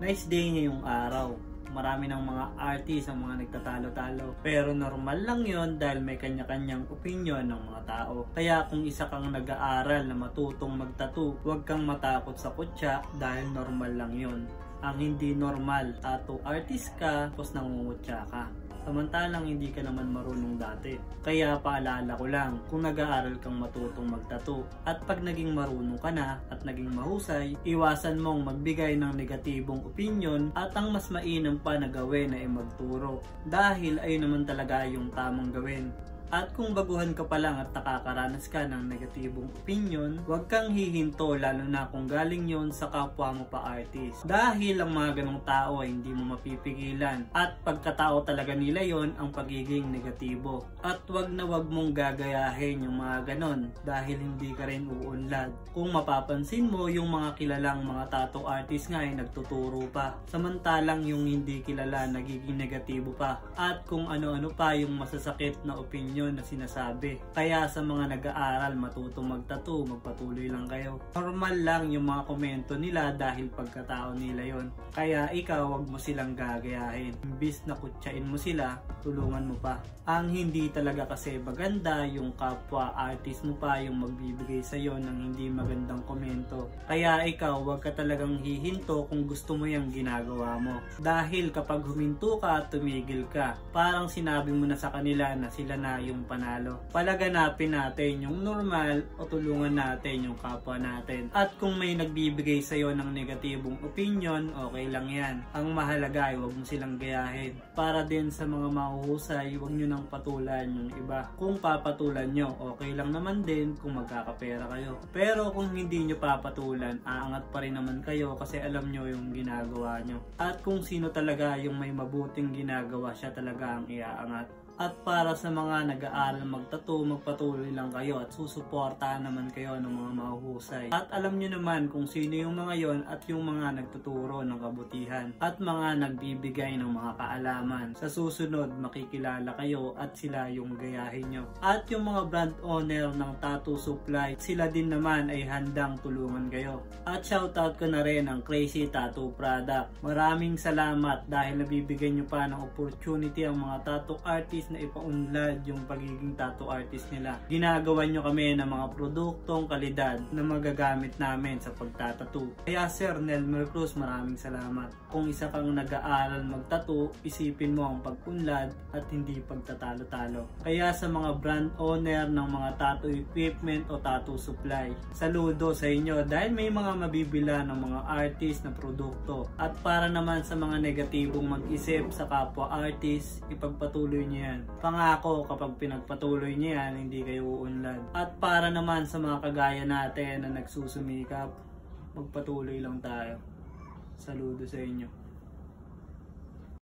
Nice day ngayong araw. Marami ng mga artist ang mga nagtatalo-talo. Pero normal lang yon dahil may kanya-kanyang opinion ng mga tao. Kaya kung isa kang nag-aaral na matutong magtattoo, huwag kang matakot sa kutya dahil normal lang yon. Ang hindi normal, tattoo artist ka tapos nangungutya ka. Samantalang hindi ka naman marunong dati. Kaya paalala ko lang, kung nag-aaral kang matutong magtattoo at pag naging marunong ka na at naging mahusay, iwasan mong magbigay ng negatibong opinion at ang mas mainam pa na gawin ay magturo. Dahil ayun naman talaga yung tamang gawin. At kung baguhan ka pa lang at nakakaranas ka ng negatibong opinion, huwag kang hihinto lalo na kung galing yon sa kapwa mo pa artist. Dahil ang mga ganong tao ay hindi mo mapipigilan at pagkatao talaga nila yon ang pagiging negatibo. At wag na wag mong gagayahin yung mga ganon dahil hindi ka rin uunlad. Kung mapapansin mo, yung mga kilalang mga tattoo artist nga ay nagtuturo pa. Samantalang yung hindi kilala nagiging negatibo pa. At kung ano-ano pa yung masasakit na opinion na sinasabi. Kaya sa mga nag-aaral matutong magtattoo, magpatuloy lang kayo. Normal lang yung mga komento nila dahil pagkatao nila yon. Kaya ikaw wag mo silang gagayahin. Imbis na kutsain mo sila, tulungan mo pa. Ang hindi talaga kasi maganda yung kapwa artist mo pa yung magbibigay sa'yo ng hindi magandang komento. Kaya ikaw wag ka talagang hihinto kung gusto mo yung ginagawa mo. Dahil kapag huminto ka at tumigil ka, parang sinabi mo na sa kanila na sila na yung panalo. Palaganapin natin yung normal o tulungan natin yung kapwa natin. At kung may nagbibigay sa'yo ng negatibong opinion, okay lang yan. Ang mahalaga ay huwag mo silang gayahin. Para din sa mga mahuhusay, huwag nyo nang patulan yung iba. Kung papatulan nyo, okay lang naman din kung magkakapera kayo. Pero kung hindi nyo papatulan, aangat pa rin naman kayo kasi alam nyo yung ginagawa nyo. At kung sino talaga yung may mabuting ginagawa, siya talaga ang iaangat. At para sa mga nag-aaral magtattoo, magpatuloy lang kayo at susuportahan naman kayo ng mga mahuhusay. At alam nyo naman kung sino yung mga yon at yung mga nagtuturo ng kabutihan at mga nagbibigay ng mga kaalaman. Sa susunod, makikilala kayo at sila yung gayahin nyo. At yung mga brand owner ng tattoo supply, sila din naman ay handang tulungan kayo. At shoutout ko na rin ang Crazy Tattoo Product. Maraming salamat dahil nabibigyan nyo pa ng opportunity ang mga tattoo artist na ipaunlad yung pagiging tattoo artist nila. Ginagawan nyo kami ng mga produktong kalidad na magagamit namin sa pagtatattoo. Kaya Sir Nelmer Cruz, maraming salamat. Kung isa kang nag-aaral magtattoo, isipin mo ang pag-unlad at hindi pagtatalo-talo. Kaya sa mga brand owner ng mga tattoo equipment o tattoo supply, saludo sa inyo dahil may mga mabibila ng mga artist na produkto. At para naman sa mga negatibong mag-isip sa kapwa artist, ipagpatuloy nyo yan. Pangako kapag pinagpatuloy niyo yan, hindi kayo uunlad. At para naman sa mga kagaya natin na nagsusumikap, magpatuloy lang tayo. Saludo sa inyo.